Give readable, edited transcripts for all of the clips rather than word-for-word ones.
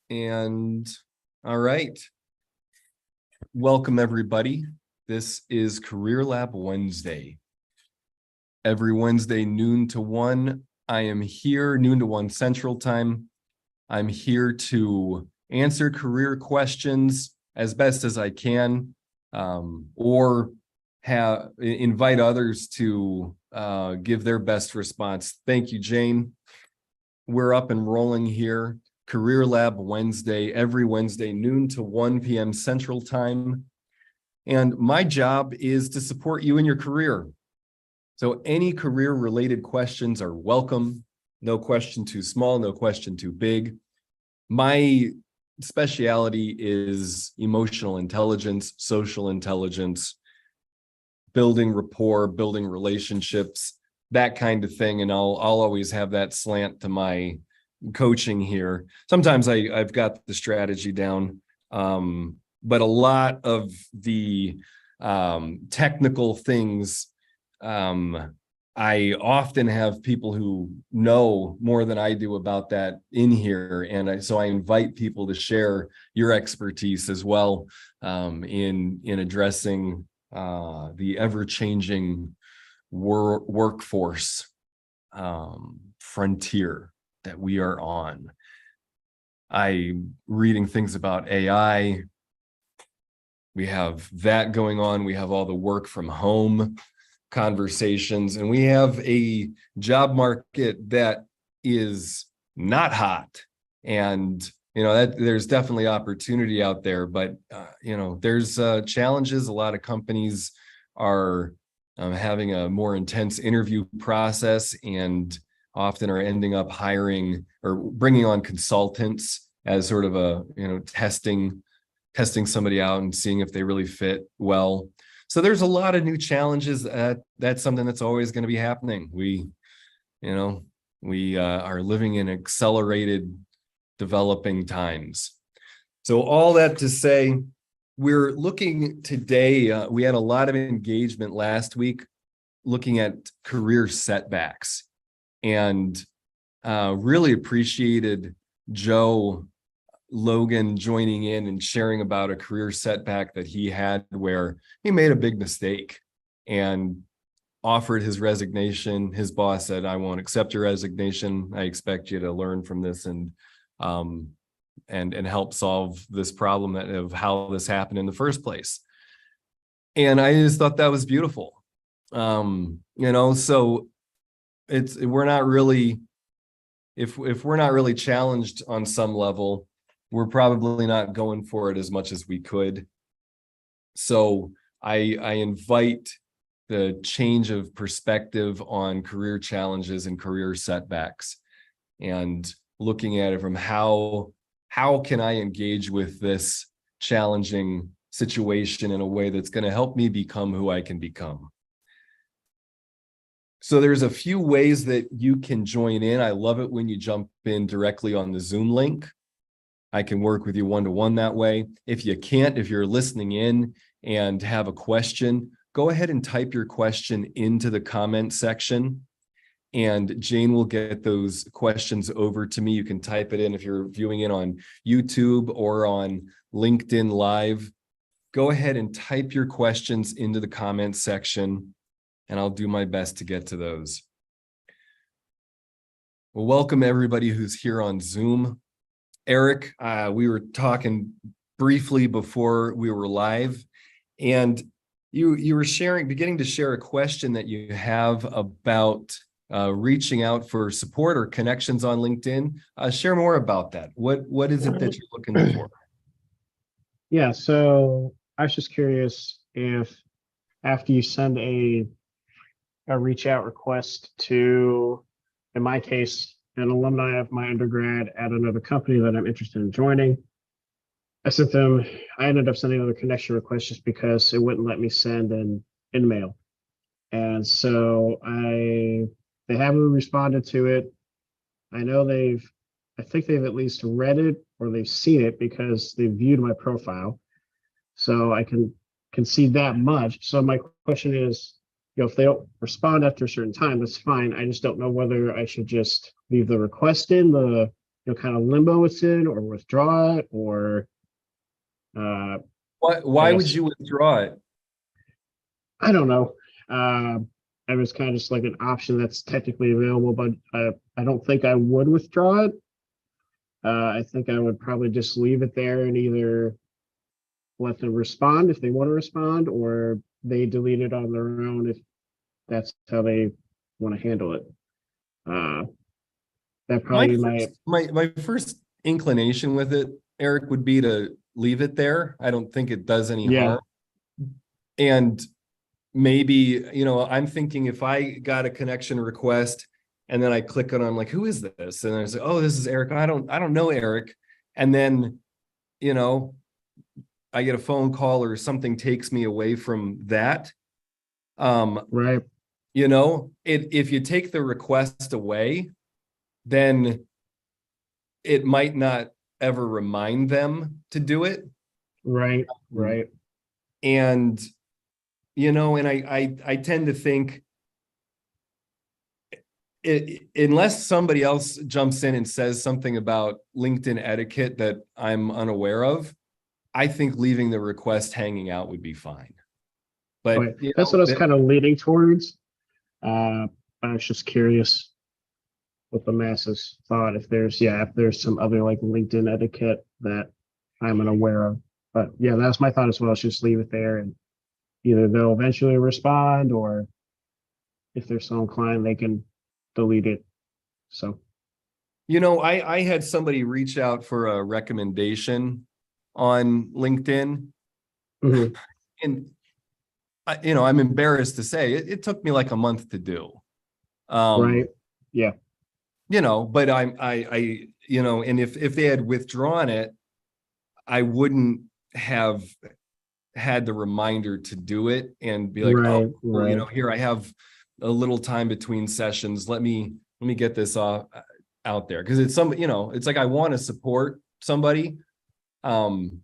And all right. Welcome, everybody. This is Career Lab Wednesday. Every Wednesday, noon to 1, I am here, noon to 1 Central Time. I'm here to answer career questions as best as I can, or invite others to give their best response. Thank you, Jane. We're up and rolling here. Career Lab Wednesday, every Wednesday, noon to 1 p.m. Central Time. And my job is to support you in your career. So any career-related questions are welcome. No question too small, no question too big. My specialty is emotional intelligence, social intelligence, building rapport, building relationships, that kind of thing. And I'll always have that slant to my coaching here. Sometimes I've got the strategy down, but a lot of the technical things, I often have people who know more than I do about that in here, and so I invite people to share your expertise as well in addressing the ever-changing workforce frontier that we are on. I'm reading things about AI. We have that going on. We have all the work from home conversations, and we have a job market that is not hot. And that there's definitely opportunity out there, but there's challenges. A lot of companies are having a more intense interview process, and often are ending up hiring or bringing on consultants as sort of a testing somebody out and seeing if they really fit well. So there's a lot of new challenges. That's something that's always going to be happening. We are living in accelerated developing times. So all that to say, we're looking today, we had a lot of engagement last week looking at career setbacks, and really appreciated Joe Logan joining in and sharing about a career setback that he had where he made a big mistake and offered his resignation. His boss said, "I won't accept your resignation. I expect you to learn from this and help solve this problem of how this happened in the first place." And I just thought that was beautiful. So we're not really, if we're not really challenged on some level, we're probably not going for it as much as we could. So I invite the change of perspective on career challenges and career setbacks, and looking at it from how can I engage with this challenging situation in a way that's going to help me become who I can become. So there's a few ways that you can join in. I love it when you jump in directly on the Zoom link. I can work with you one-to-one that way. If you can't, if you're listening in and have a question, go ahead and type your question into the comment section, and Jane will get those questions over to me. You can type it in if you're viewing it on YouTube or on LinkedIn Live. Go ahead and type your questions into the comment section, and I'll do my best to get to those. Well, welcome everybody who's here on Zoom. Eric, we were talking briefly before we were live, and you were beginning to share a question that you have about reaching out for support or connections on LinkedIn. Share more about that. What is it that you're looking for? Yeah, so I was just curious if after you send a reach out request to, in my case, an alumni of my undergrad at another company that I'm interested in joining, I ended up sending another connection request just because it wouldn't let me send an in-mail. And so they haven't responded to it. I know I think they've at least read it or they've seen it because they've viewed my profile. So I can see that much. So my question is, if they don't respond after a certain time, that's fine. I just don't know whether I should just leave the request in the kind of limbo it's in, or withdraw it, or I Why would guess you withdraw it? I don't know. Uh, it was kind of just like an option that's technically available, but I don't think I would withdraw it. I think I would probably just leave it there and either let them respond if they want to respond, or they delete it on their own if that's how they want to handle it. Uh, that My probably first, my first inclination with it, Eric, would be to leave it there. I don't think it does any yeah, harm. And maybe, I'm thinking if I got a connection request and then I click on, I'm like, who is this? And I say, oh, this is Eric. I don't know Eric. And then, I get a phone call or something takes me away from that. right, If you take the request away, then it might not ever remind them to do it. right. And, and I tend to think unless somebody else jumps in and says something about LinkedIn etiquette that I'm unaware of, I think leaving the request hanging out would be fine. But Okay. That's what I was kind of leaning towards. I was just curious what the masses thought. If there's some other like LinkedIn etiquette that I'm unaware of. But yeah, that's my thought as well. Is just leave it there, and either they'll eventually respond, or if they're so inclined, they can delete it. So I had somebody reach out for a recommendation on LinkedIn, mhm, and I'm embarrassed to say it took me like a month to do. right, yeah, But and if they had withdrawn it, I wouldn't have had the reminder to do it and be like, oh, right, here I have a little time between sessions. Let me get this out there, because it's it's like I want to support somebody, and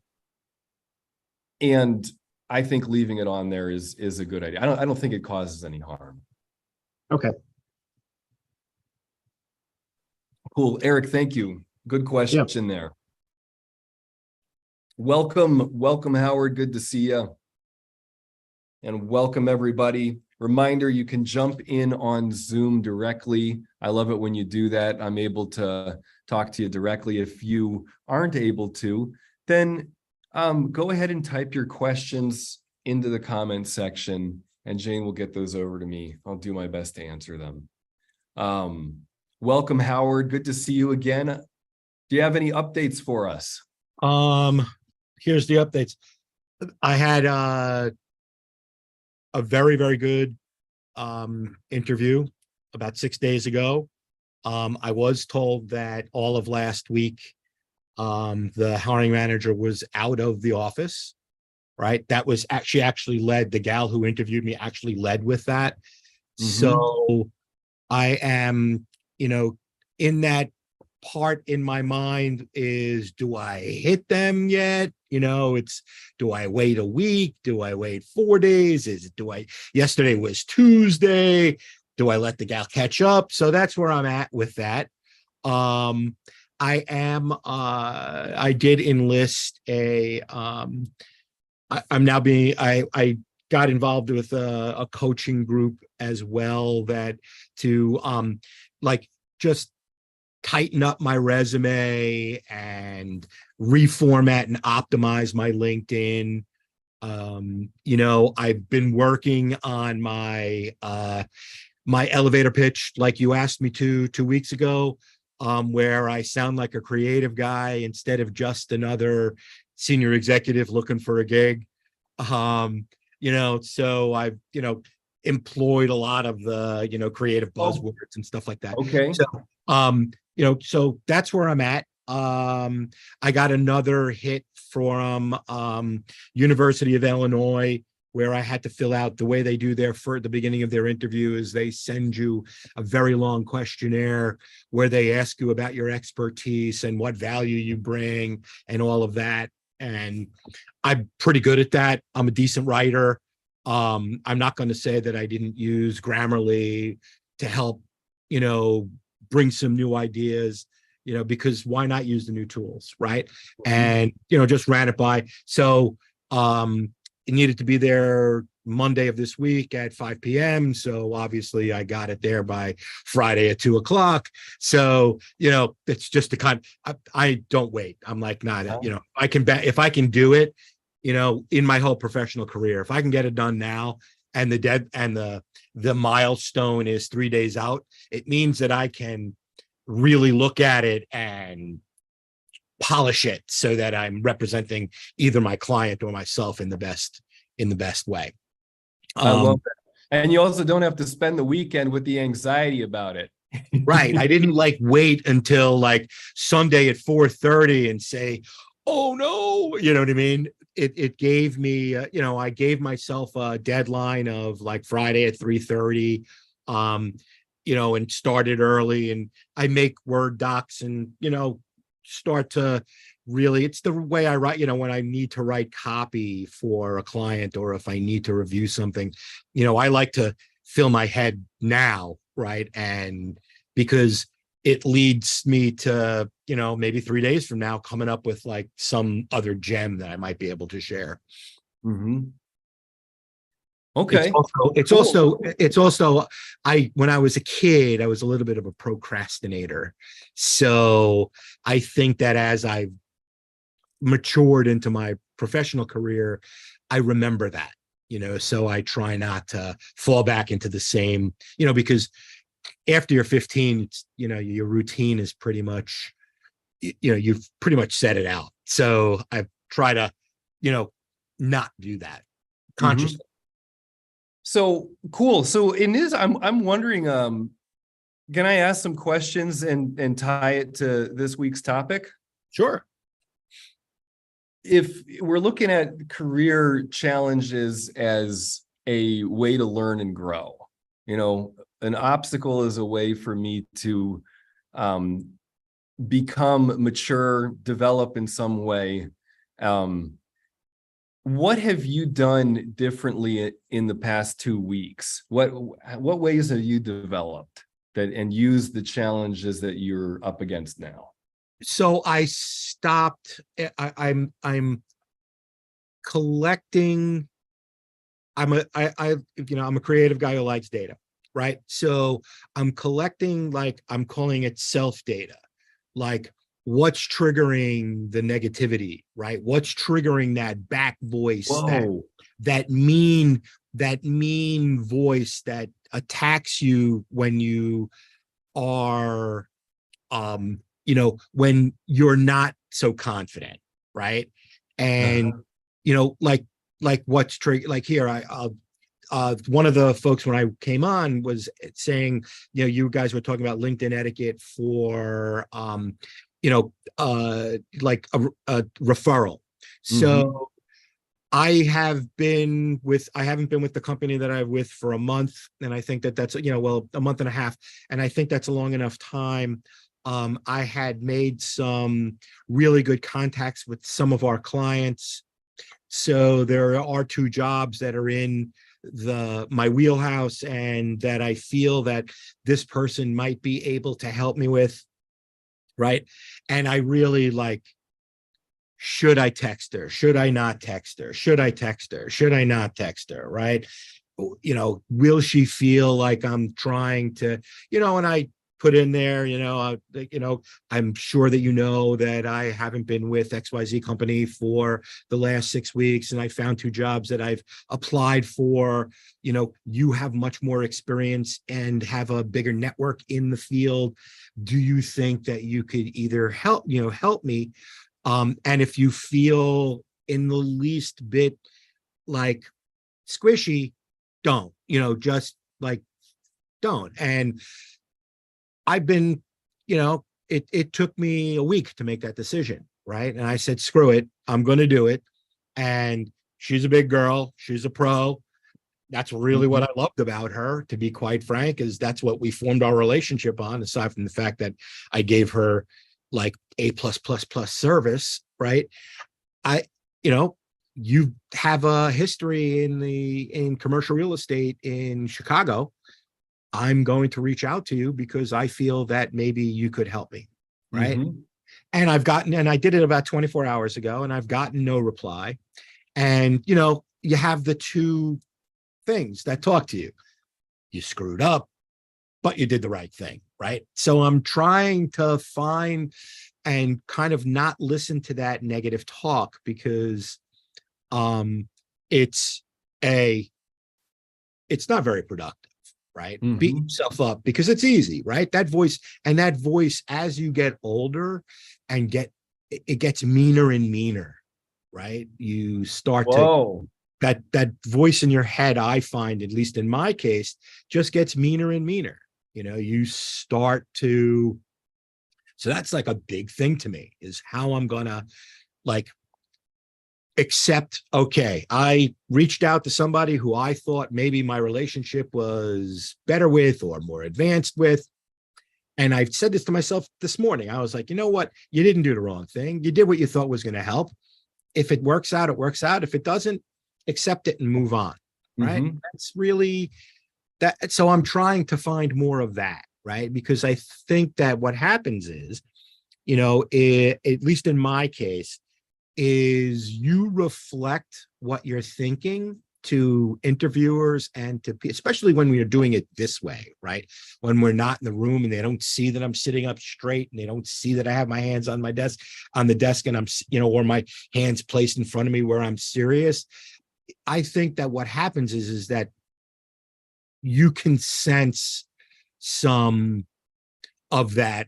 I think leaving it on there is a good idea. I don't think it causes any harm. okay, Cool, Eric. Thank you. Good yeah, question there. Welcome, Howard. Good to see you. And welcome, everybody. Reminder, you can jump in on Zoom directly. I love it when you do that. I'm able to talk to you directly. If you aren't able to, then go ahead and type your questions into the comment section, and Jane will get those over to me. I'll do my best to answer them. Welcome, Howard. Good to see you again. Do you have any updates for us? Here's the updates. I had a very, very good interview about 6 days ago. I was told that all of last week the hiring manager was out of the office, right? That was actually led, the gal who interviewed me actually led with that. Mhm. So I am, in that part in my mind is, do I hit them yet? Do I wait a week? Do I wait 4 days? Yesterday was Tuesday. Do I let the gal catch up? So that's where I'm at with that. I did enlist I got involved with a coaching group as well, that to just tighten up my resume and reformat and optimize my LinkedIn. I've been working on my my elevator pitch, like you asked me to 2 weeks ago, where I sound like a creative guy instead of just another senior executive looking for a gig. So I've, employed a lot of the, creative buzzwords and stuff like that. Okay. So that's where I'm at. I got another hit from University of Illinois, where I had to fill out, the way they do for the beginning of their interview is they send you a very long questionnaire where they ask you about your expertise and what value you bring and all of that. And I'm pretty good at that. I'm a decent writer. I'm not going to say that I didn't use Grammarly to help, bring some new ideas because why not use the new tools, right? And, just ran it by. So it needed to be there Monday of this week at 5 p.m. So obviously I got it there by Friday at 2:00. So, it's just the kind I don't wait. I'm like, not, if I can do it, in my whole professional career, if I can get it done now and the milestone is 3 days out, it means that I can really look at it and polish it so that I'm representing either my client or myself in the best way. I love that. And you also don't have to spend the weekend with the anxiety about it. Right. I didn't wait until Sunday at 4:30 and say, oh no, you know what I mean? It gave me, I gave myself a deadline of Friday at 3:30, and started early, and I make Word docs and, start to really, it's the way I write, when I need to write copy for a client or if I need to review something, I like to fill my head now, right? And because it leads me to, maybe 3 days from now coming up with some other gem that I might be able to share. Mm-hmm. Okay. It's also, when I was a kid, I was a little bit of a procrastinator. So I think that as I've matured into my professional career, I remember that, so I try not to fall back into the same, because after you're 15, it's, your routine is pretty much, you've pretty much set it out. So I try to, not do that consciously. Mm-hmm. So cool. So in this, I'm wondering, can I ask some questions and tie it to this week's topic? Sure. If we're looking at career challenges as a way to learn and grow, an obstacle is a way for me to become mature, develop in some way. What have you done differently in the past 2 weeks? What ways have you developed and used the challenges that you're up against now? So I stopped. I'm collecting. I'm a creative guy who likes data, right? So I'm collecting, I'm calling it self data, what's triggering the negativity, right? What's triggering that back voice, that mean voice that attacks you when you are, when you're not so confident, right? And, what's triggering, here, one of the folks when I came on was saying, you guys were talking about LinkedIn etiquette for, a referral. So I haven't been with the company that I'm with for a month. And I think that's, a month and a half. And I think that's a long enough time. I had made some really good contacts with some of our clients. So there are 2 jobs that are in my wheelhouse and that I feel that this person might be able to help me with. Right. And I really should I text her? Should I not text her? Should I text her? Should I not text her? Right. Will she feel like I'm trying to, and I put in there, I'm sure that that I haven't been with XYZ company for the last 6 weeks, and I found 2 jobs that I've applied for. You have much more experience and have a bigger network in the field. Do you think that you could either help me? And if you feel in the least bit squishy, don't, just don't. And I've been, it took me a week to make that decision, right? And I said, screw it, I'm going to do it. And she's a big girl. She's a pro. That's really what I loved about her, to be quite frank, is that's what we formed our relationship on, aside from the fact that I gave her A+++ service, right? You have a history in commercial real estate in Chicago. I'm going to reach out to you because I feel that maybe you could help me. right? Mhm. And I did it about 24 hours ago, and I've gotten no reply. And, you have the two things that talk to you. You screwed up, but you did the right thing, right? So I'm trying to find and kind of not listen to that negative talk, because it's not very productive, right? Beat Mhm. yourself up because it's easy, right? That voice, as you get older and it gets meaner and meaner, right? You start to Whoa. that voice in your head, I find, at least in my case, just gets meaner and meaner. You start to, so that's like a big thing to me, is how I'm gonna like accept, okay, I reached out to somebody who I thought maybe my relationship was better with or more advanced with. And I said this to myself this morning. I was like, you know what? You didn't do the wrong thing. You did what you thought was going to help. If it works out, it works out. If it doesn't, accept it and move on. Right. Mhm. That's really that. So I'm trying to find more of that. Right. Because I think that what happens is, at least in my case, is you reflect what you're thinking to interviewers and especially when we are doing it this way, right? When we're not in the room and they don't see that I'm sitting up straight, and they don't see that I have my hands on the desk, and I'm, or my hands placed in front of me where I'm serious. I think that what happens is that you can sense some of that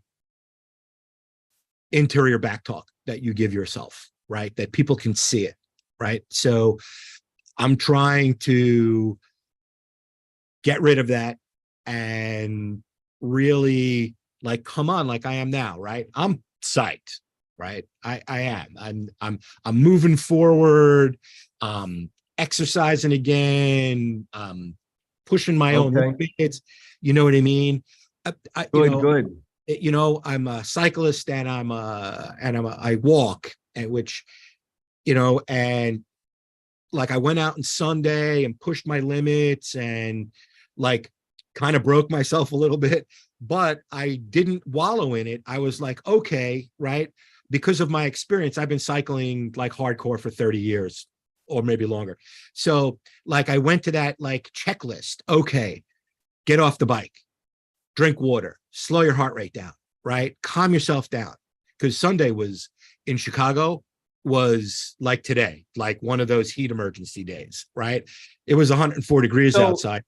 interior back talk that you give yourself, right? That people can see it, right? So I'm trying to get rid of that and really come on, like I am now, right? I'm psyched, right? I am. I'm moving forward, exercising again, pushing my own Okay. limits. You know what I mean? Good. I'm a cyclist, and I walk, and which, and I went out on Sunday and pushed my limits and kind of broke myself a little bit, but I didn't wallow in it. I was like, okay, right? Because of my experience, I've been cycling hardcore for 30 years or maybe longer. So I went to that checklist. Okay, get off the bike, drink water, slow your heart rate down, right? Calm yourself down. Because Sunday was in Chicago was like today, like one of those heat emergency days, right? It was 104 degrees So, outside.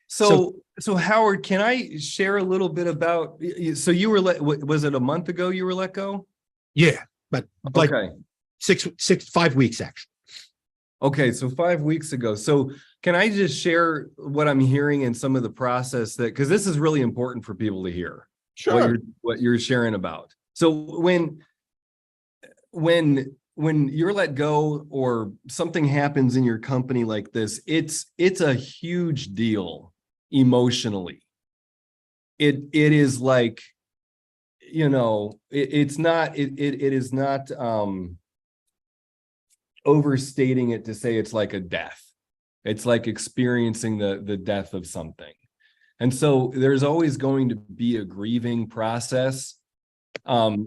so Howard, can I share a little bit about, so you were was it a month ago you were let go? Yeah, but Okay. 5 weeks actually. Okay, so 5 weeks ago. So can I just share what I'm hearing in some of the process because this is really important for people to hear. Sure. What you're sharing about. So when you're let go or something happens in your company like this, it's a huge deal emotionally. It is it is not overstating it to say it's like a death. It's like experiencing the death of something. And so there's always going to be a grieving process.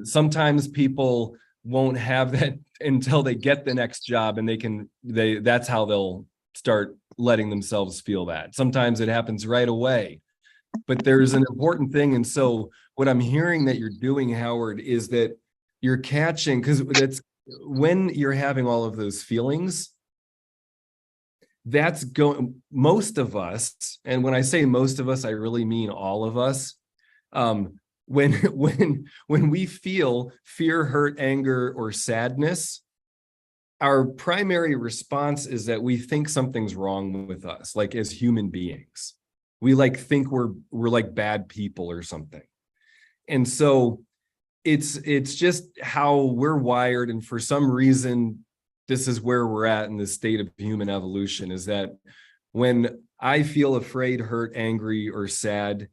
Sometimes people won't have that until they get the next job, and that's how they'll start letting themselves feel that. Sometimes it happens right away, but there's an important thing. And so what I'm hearing that you're doing, Howard, is that you're catching, because that's when you're having all of those feelings, that's going, most of us, and when I say most of us, I really mean all of us. When we feel fear, hurt, anger, or sadness, our primary response is that we think something's wrong with us, like as human beings. We think we're like bad people or something. And so it's just how we're wired. And for some reason, this is where we're at in the state of human evolution, is that when I feel afraid, hurt, angry, or sad,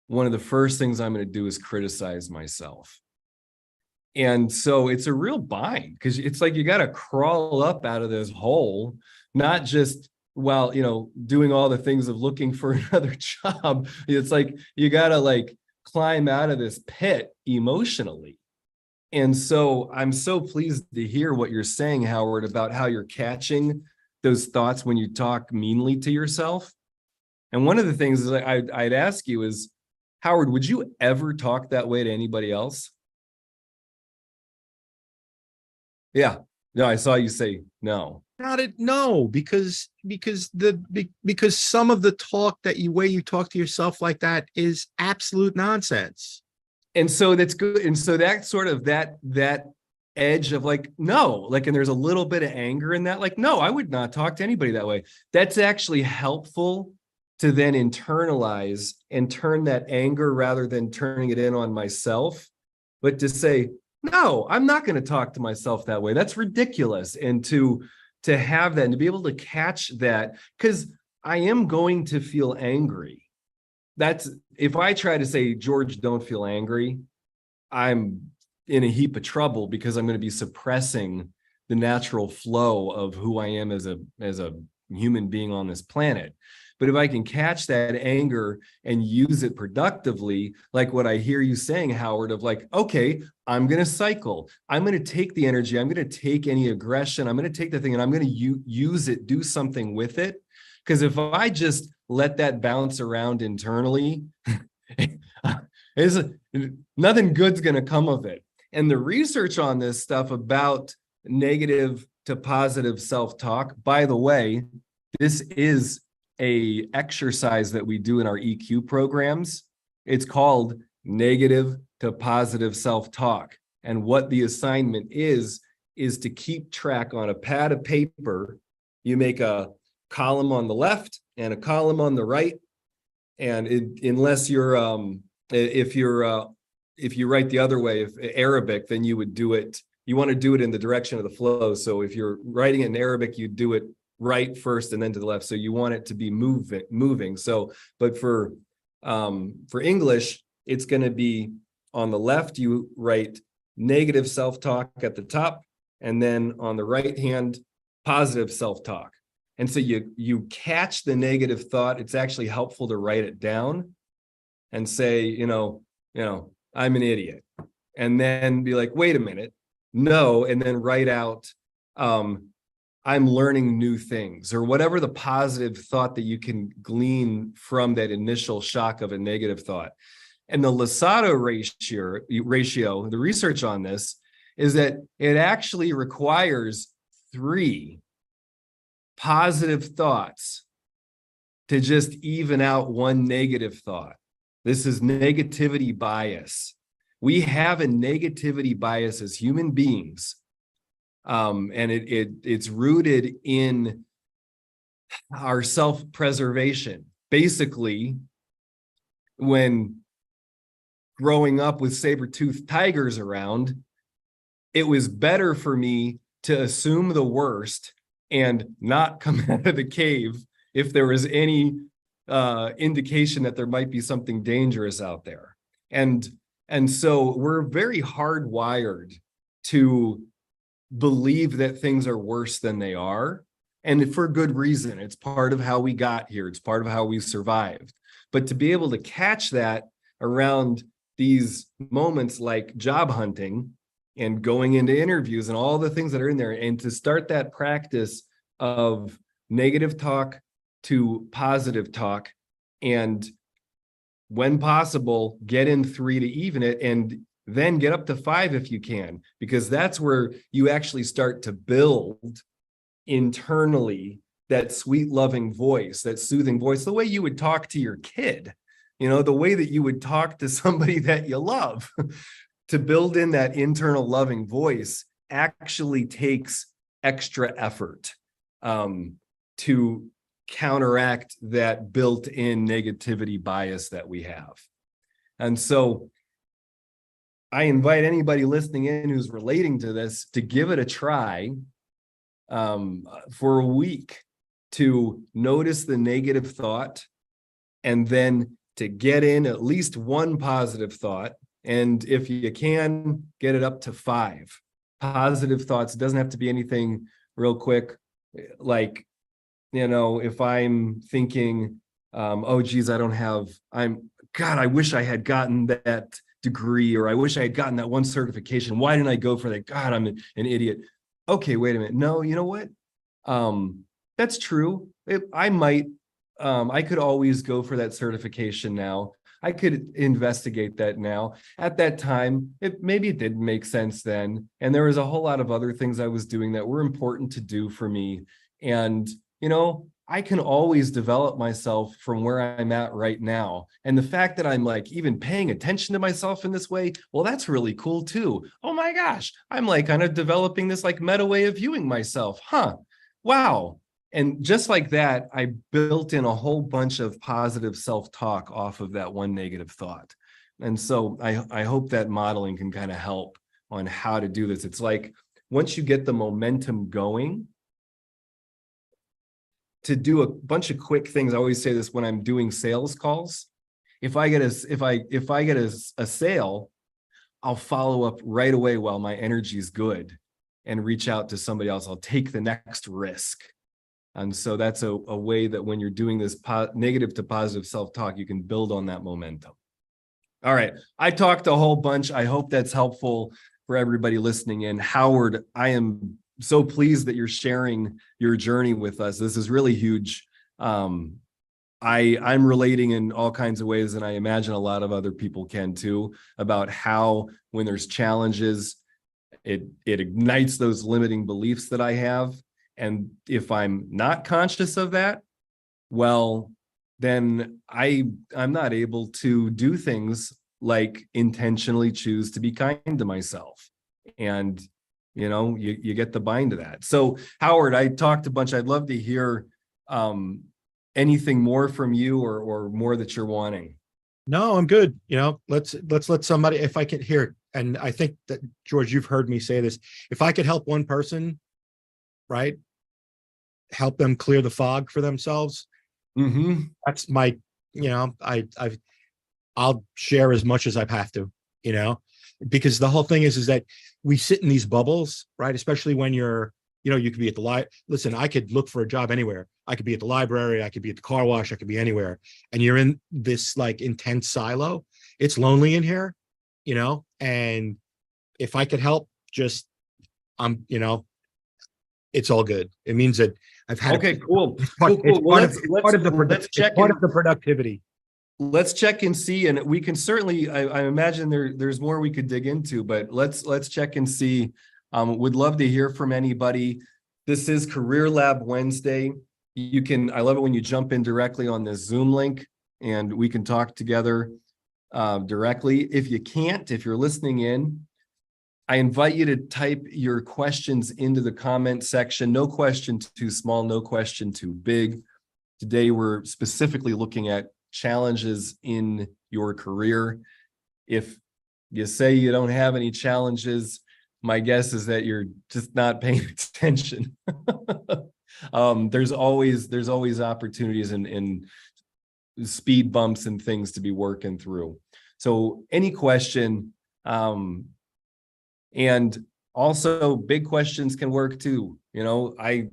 one of the first things I'm going to do is criticize myself. And so it's a real bind, because it's like you got to crawl up out of this hole, not just while, doing all the things of looking for another job. It's like you got to climb out of this pit emotionally. And so I'm so pleased to hear what you're saying, Howard, about how you're catching those thoughts when you talk meanly to yourself. And one of the things is I'd ask you is, Howard, would you ever talk that way to anybody else? Yeah. No, I saw you say no. No, because some of the talk that way you talk to yourself like that is absolute nonsense. And so that's good. And so that sort of that edge of like, no, like, and there's a little bit of anger in that, like, no, I would not talk to anybody that way. That's actually helpful to then internalize and turn that anger rather than turning it in on myself, but to say, no, I'm not going to talk to myself that way. That's ridiculous. And to have that and to be able to catch that, because I am going to feel angry. That's if I try to say, George, don't feel angry, I'm in a heap of trouble because I'm going to be suppressing the natural flow of who I am as a human being on this planet. But if I can catch that anger and use it productively, like what I hear you saying, Howard, of like, okay, I'm going to cycle. I'm going to take the energy. I'm going to take any aggression. I'm going to take the thing and I'm going to use it, do something with it. Because if I just let that bounce around internally, nothing good's going to come of it. And the research on this stuff about negative to positive self-talk, by the way, this is a exercise that we do in our EQ programs. It's called negative to positive self-talk. And what the assignment is to keep track on a pad of paper. You make a column on the left and a column on the right. And unless you're, if you write the other way, if Arabic, then you would do it. You want to do it in the direction of the flow. So if you're writing it in Arabic, you do it right first and then to the left. So you want it to be moving. So, but for English, it's going to be on the left, you write negative self-talk at the top, and then on the right hand, positive self-talk. And so you catch the negative thought. It's actually helpful to write it down and say, you know, I'm an idiot. And then be like, wait a minute, no, and then write out, I'm learning new things, or whatever the positive thought that you can glean from that initial shock of a negative thought. And the Losado ratio, the research on this is that it actually requires 3 positive thoughts to just even out 1 negative thought. This is negativity bias. We have a negativity bias as human beings. And it's rooted in our self-preservation. Basically, when growing up with saber-toothed tigers around, it was better for me to assume the worst and not come out of the cave if there was any indication that there might be something dangerous out there. And so we're very hardwired to believe that things are worse than they are, and for good reason. It's part of how we got here. It's part of how we survived. But to be able to catch that around these moments like job hunting and going into interviews and all the things that are in there, and to start that practice of negative talk to positive talk, and when possible, get in 3 to even it, and then get up to 5 if you can, because that's where you actually start to build internally that sweet, loving voice, that soothing voice, the way you would talk to your kid, the way that you would talk to somebody that you love. To build in that internal loving voice actually takes extra effort to counteract that built-in negativity bias that we have. And so I invite anybody listening in who's relating to this to give it a try for a week, to notice the negative thought and then to get in at least 1 positive thought. And if you can, get it up to 5 positive thoughts. It doesn't have to be anything real quick. Like, if I'm thinking, oh geez, I'm God, I wish I had gotten that degree, or I wish I had gotten that one certification. Why didn't I go for that? God, I'm an idiot. Okay, wait a minute. No, you know what? That's true. I could always go for that certification now. I could investigate that now. At that time, maybe it didn't make sense then. And there was a whole lot of other things I was doing that were important to do for me. And, I can always develop myself from where I'm at right now. And the fact that I'm like even paying attention to myself in this way, well, that's really cool too. Oh my gosh, I'm like kind of developing this like meta way of viewing myself. Huh. Wow. And just like that, I built in a whole bunch of positive self-talk off of that one negative thought. And so I hope that modeling can kind of help on how to do this. It's like once you get the momentum going, to do a bunch of quick things. I always say this when I'm doing sales calls. If I get a sale, I'll follow up right away while my energy is good and reach out to somebody else. I'll take the next risk. And so that's a way that when you're doing this negative to positive self-talk, you can build on that momentum. All right. I talked a whole bunch. I hope that's helpful for everybody listening in. Howard, I am so pleased that you're sharing your journey with us. This is really huge. I'm relating in all kinds of ways, and I imagine a lot of other people can too, about how when there's challenges, it ignites those limiting beliefs that I have. And if I'm not conscious of that, well, then I'm not able to do things like intentionally choose to be kind to myself. And you get the bind to that. So Howard, I talked a bunch. I'd love to hear anything more from you or more that you're wanting. No, I'm good. Let's let somebody, if I could hear, and I think that George, you've heard me say this. If I could help one person, right, help them clear the fog for themselves. That's my, I'll share as much as I have to, because the whole thing is that we sit in these bubbles, right? Especially when you're, you could be at the listen, I could look for a job anywhere. I could be at the library. I could be at the car wash. I could be anywhere. And you're in this like intense silo. It's lonely in here, and if I could help, it's all good. It means that I've had. Okay, cool. It's part of the productivity. Let's check and see, and we can certainly, I imagine there's more we could dig into, but let's check and see. Would love to hear from anybody. This is Career Lab Wednesday. I love it when you jump in directly on this Zoom link and we can talk together directly. If you can't, if you're listening in, I invite you to type your questions into the comment section. No question too small, no question too big. Today, we're specifically looking at challenges in your career. If you say you don't have any challenges, my guess is that you're just not paying attention. There's always opportunities and speed bumps and things to be working through. So any question, and also big questions can work too. My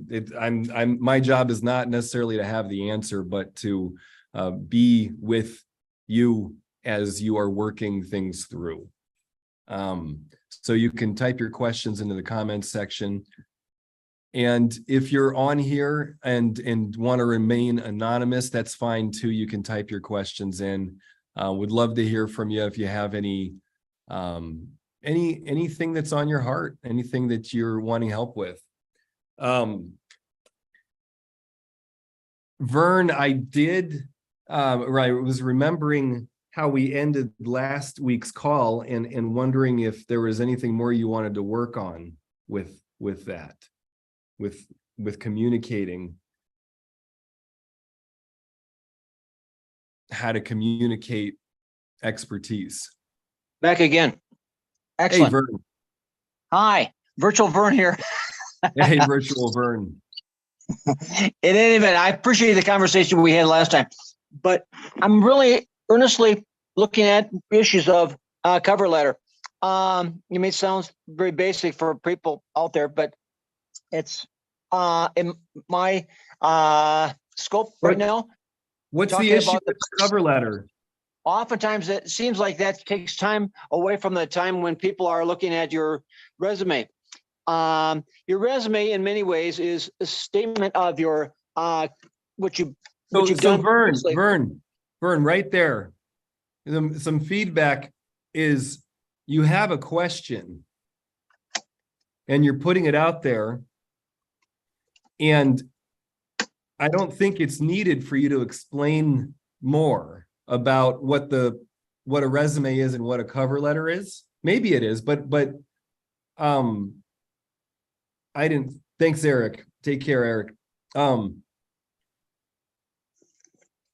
job is not necessarily to have the answer, but to be with you as you are working things through. So you can type your questions into the comments section. And if you're on here and want to remain anonymous, that's fine too. You can type your questions in. Would love to hear from you if you have anything that's on your heart, anything that you're wanting help with. Vern, I was remembering how we ended last week's call and wondering if there was anything more you wanted to work on with that, with communicating, how to communicate expertise. Back again. Excellent. Hey, Vern. Hi, virtual Vern here. Hey, virtual Vern. In any event, I appreciate the conversation we had last time, but I'm really earnestly looking at issues of cover letter. You may sound very basic for people out there, but it's in my scope right now. What's the issue with the cover letter? oftentimes it seems like that takes time away from the time when people are looking at your resume. Your resume in many ways is a statement of your what you've done. Vern, right there. Some feedback is you have a question and you're putting it out there. And I don't think it's needed for you to explain more about what a resume is and what a cover letter is. Maybe it is, but I didn't. Thanks, Eric. Take care, Eric.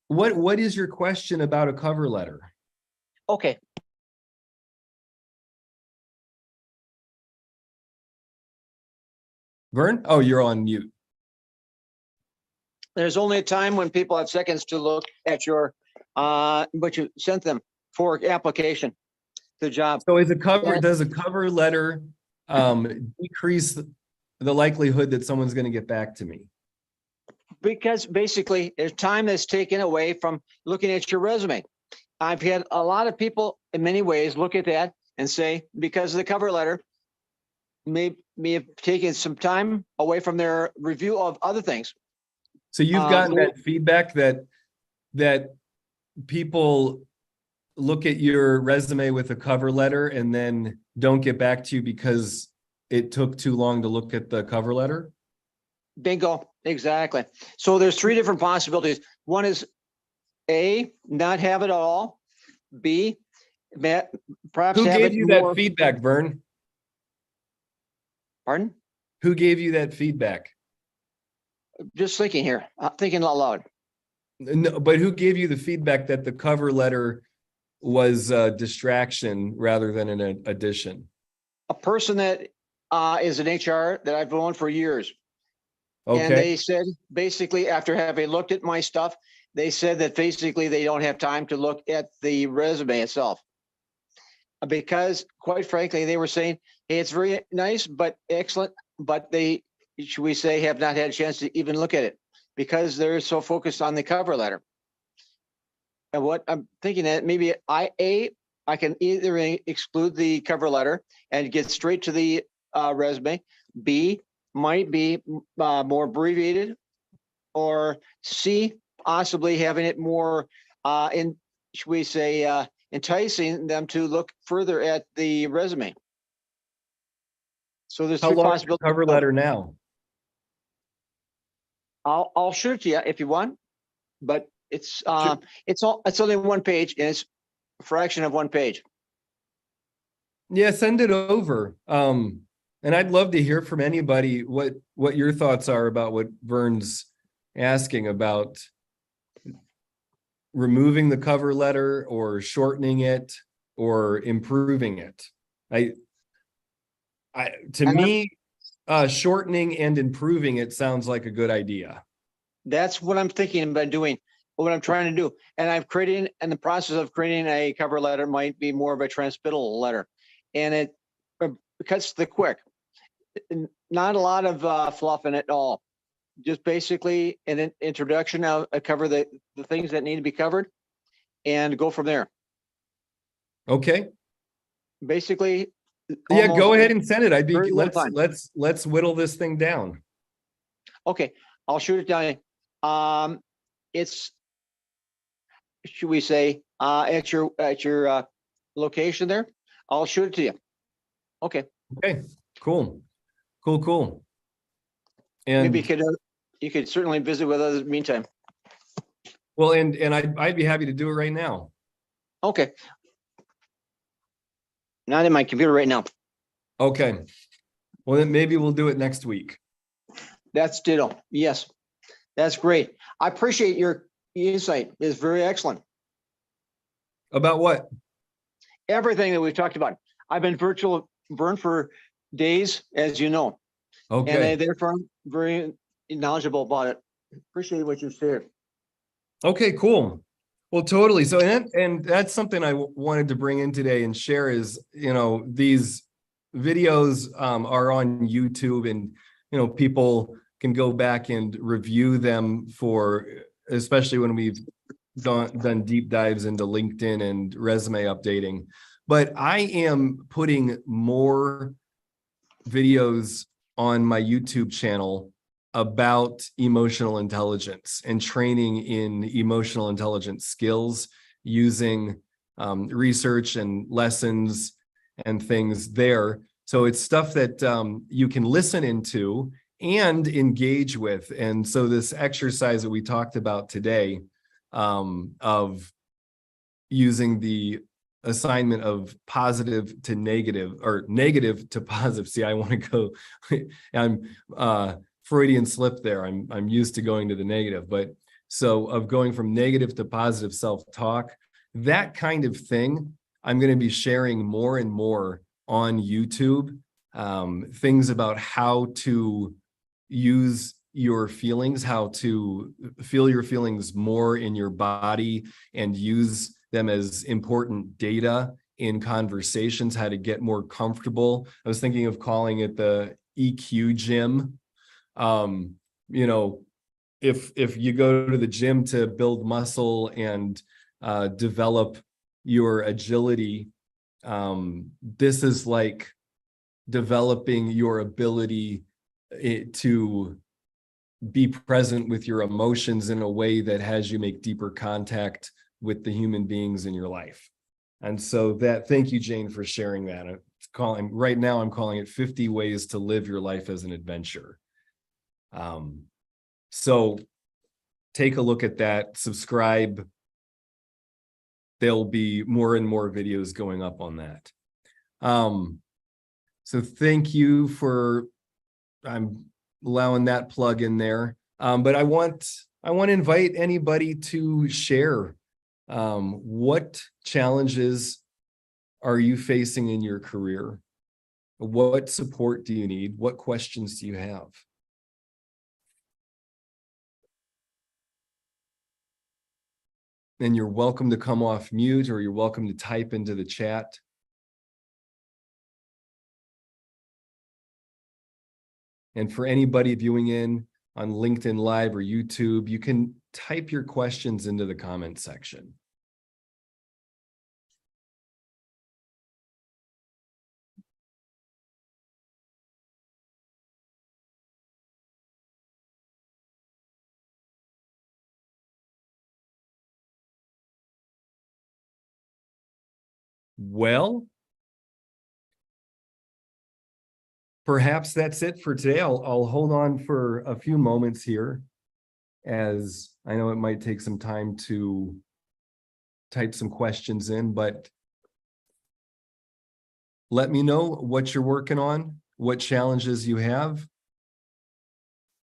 What is your question about a cover letter? Okay. Vern? Oh, you're on mute. There's only a time when people have seconds to look at your what you sent them for application to the job. So does a cover letter decrease the likelihood that someone's going to get back to me? Because basically there's time that's taken away from looking at your resume. I've had a lot of people in many ways look at that and say, because of the cover letter, may have taken some time away from their review of other things. So you've gotten that feedback that people look at your resume with a cover letter and then don't get back to you because it took too long to look at the cover letter? Bingo, exactly. So there's three different possibilities. One is A, not have it all. B, perhaps Who have gave it you more. that feedback, Vern? Pardon? Who gave you that feedback? Just thinking here, thinking out loud. No, but who gave you the feedback that the cover letter was a distraction rather than an addition? A person that is an HR that I've known for years. Okay. And they said, basically, after having looked at my stuff, they said that basically they don't have time to look at the resume itself. Because quite frankly, they were saying, hey, it's very nice, but excellent, but they, should we say, have not had a chance to even look at it because they're so focused on the cover letter. And what I'm thinking that maybe I can either exclude the cover letter and get straight to the resume. B, might be more abbreviated, or C, possibly having it more should we say, enticing them to look further at the resume. So there's three possibilities. Cover letter now? I'll shoot it to you if you want, but it's only one page and it's a fraction of one page. Yeah, send it over. And I'd love to hear from anybody what your thoughts are about what Vern's asking about removing the cover letter or shortening it or improving it. To me, shortening and improving it sounds like a good idea. That's what I'm thinking about doing, what I'm trying to do. And I'm creating, in the process of creating a cover letter might be more of a transmittal letter. And it cuts the quick. Not a lot of fluff in it at all. Just basically an introduction. I'll cover the things that need to be covered and go from there. Okay. Basically. Yeah, go ahead and send it. Let's whittle this thing down. Okay, I'll shoot it down. It's, should we say, at your location there? I'll shoot it to you. Okay. Okay, cool. And maybe you could certainly visit with us in the meantime. Well, and I'd be happy to do it right now. Okay. Not in my computer right now. Okay. Well, then maybe we'll do it next week. That's ditto. Yes. That's great. I appreciate your insight. It's very excellent. About what? Everything that we've talked about. I've been virtual Vern for days, as you know. Okay. And therefore I'm very knowledgeable about it. Appreciate what you shared. Okay, cool. Well, totally. So, and that's something I wanted to bring in today and share is, these videos are on YouTube and, people can go back and review them for, especially when we've done deep dives into LinkedIn and resume updating, but I am putting more videos on my YouTube channel about emotional intelligence and training in emotional intelligence skills using research and lessons and things there. So it's stuff that you can listen into and engage with. And so this exercise that we talked about today of using the assignment of positive to negative or negative to positive. See, I want to go, I'm Freudian slip there. I'm used to going to the negative, but so of going from negative to positive self-talk, that kind of thing, I'm going to be sharing more and more on YouTube, things about how to use your feelings, how to feel your feelings more in your body and use them as important data in conversations, how to get more comfortable. I was thinking of calling it the EQ gym. You know, if you go to the gym to build muscle and develop your agility, this is like developing your ability to be present with your emotions in a way that has you make deeper contact with the human beings in your life. And so that, thank you, Jane, for sharing that. Right now I'm calling it 50 ways to live your life as an adventure. So take a look at that, subscribe. There'll be more and more videos going up on that. So thank you for, I'm allowing that plug in there. But I want to invite anybody to share what challenges are you facing in your career? What support do you need? What questions do you have? And you're welcome to come off mute, or you're welcome to type into the chat. And for anybody viewing in on LinkedIn Live or YouTube, you can type your questions into the comment section. Well, perhaps that's it for today. I'll hold on for a few moments here, as I know it might take some time to type some questions in, but let me know what you're working on, what challenges you have,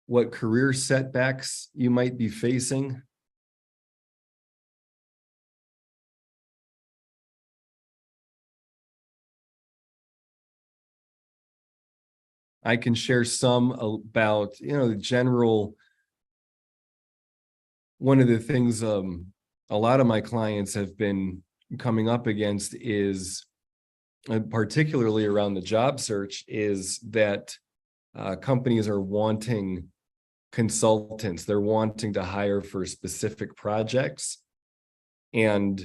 what career setbacks you might be facing. I can share some about, the general. One of the things a lot of my clients have been coming up against is, particularly around the job search, is that companies are wanting consultants. They're wanting to hire for specific projects and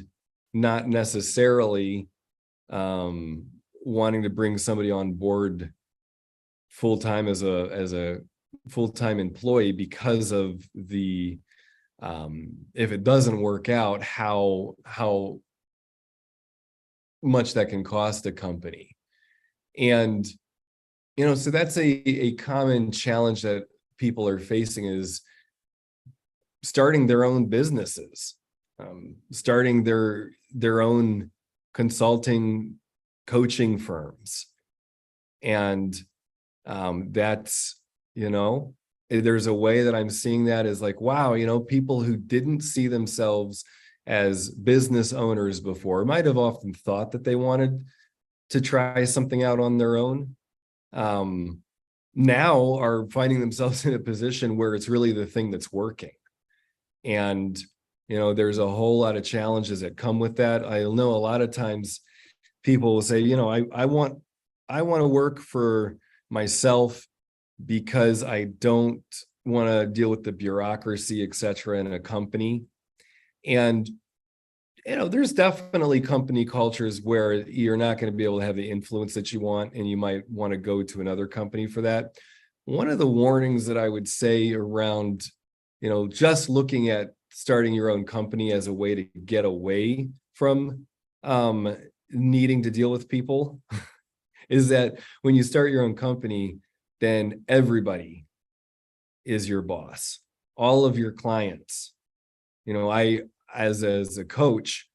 not necessarily wanting to bring somebody on board full-time as a full-time employee because of the if it doesn't work out, how much that can cost a company. And so that's a common challenge that people are facing, is starting their own businesses, starting their own consulting coaching firms. And that's, there's a way that I'm seeing that is like, wow, people who didn't see themselves as business owners before might have often thought that they wanted to try something out on their own, now are finding themselves in a position where it's really the thing that's working. And, there's a whole lot of challenges that come with that. I know a lot of times people will say, I want to work for myself because I don't want to deal with the bureaucracy, et cetera, in a company. And, there's definitely company cultures where you're not going to be able to have the influence that you want, and you might want to go to another company for that. One of the warnings that I would say around, just looking at starting your own company as a way to get away from needing to deal with people is that when you start your own company, then everybody is your boss, all of your clients. I, as a coach,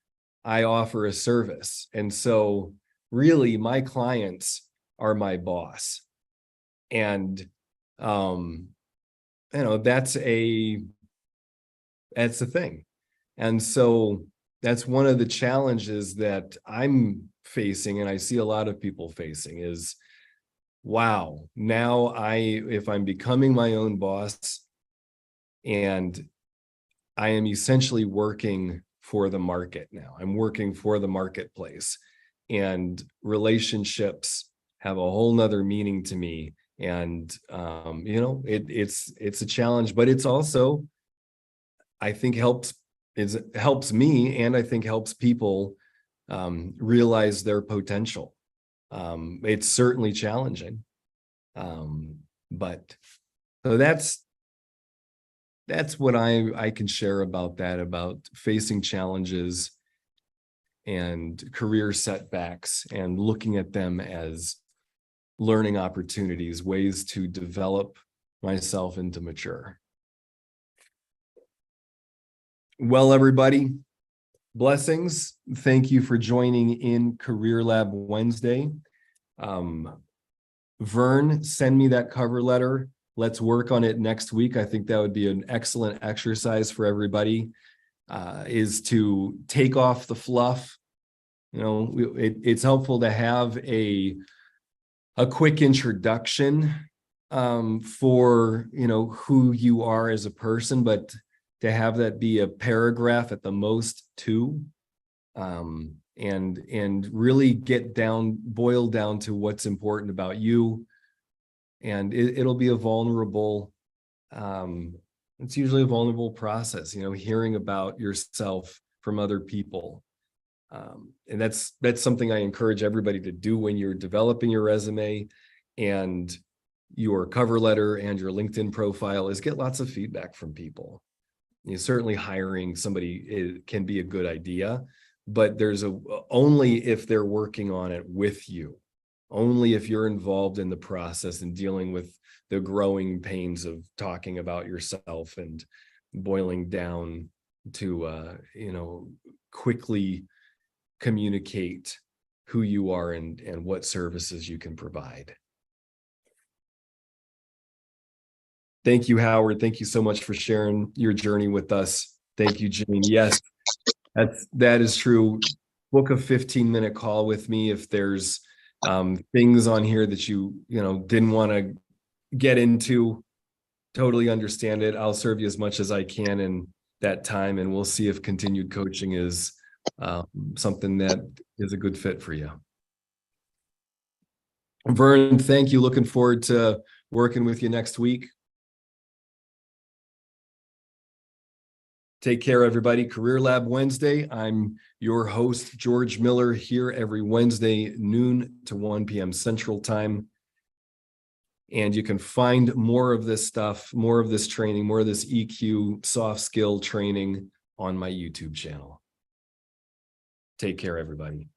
I offer a service. And so really my clients are my boss. And, that's the thing. And so that's one of the challenges that I'm facing, and I see a lot of people facing, is, wow, now if I'm becoming my own boss, and I am essentially working for the market now. I'm working for the marketplace, and relationships have a whole nother meaning to me. And, it's a challenge, but it's also, I think helps me, and I think helps people realize their potential. It's certainly challenging. But so that's what I can share about that, about facing challenges and career setbacks, and looking at them as learning opportunities, ways to develop myself and to mature. Well, everybody, blessings. Thank you for joining in Career Lab Wednesday. Vern, send me that cover letter. Let's work on it next week. I think that would be an excellent exercise for everybody, is to take off the fluff. It's helpful to have a quick introduction for, who you are as a person, but to have that be a paragraph at the most, too, and really boil down to what's important about you. And it'll be a vulnerable, it's usually a vulnerable process, hearing about yourself from other people. And that's something I encourage everybody to do when you're developing your resume and your cover letter and your LinkedIn profile, is get lots of feedback from people. Certainly hiring somebody can be a good idea, but only if they're working on it with you, only if you're involved in the process and dealing with the growing pains of talking about yourself and boiling down to, quickly communicate who you are and what services you can provide. Thank you, Howard. Thank you so much for sharing your journey with us. Thank you, Jane. Yes, that is true. Book a 15-minute call with me if there's things on here that you didn't want to get into. Totally understand it. I'll serve you as much as I can in that time, and we'll see if continued coaching is something that is a good fit for you. Vern, thank you. Looking forward to working with you next week. Take care, everybody. Career Lab Wednesday. I'm your host, George Miller, here every Wednesday, noon to 1 p.m. Central Time. And you can find more of this stuff, more of this training, more of this EQ soft skill training on my YouTube channel. Take care, everybody.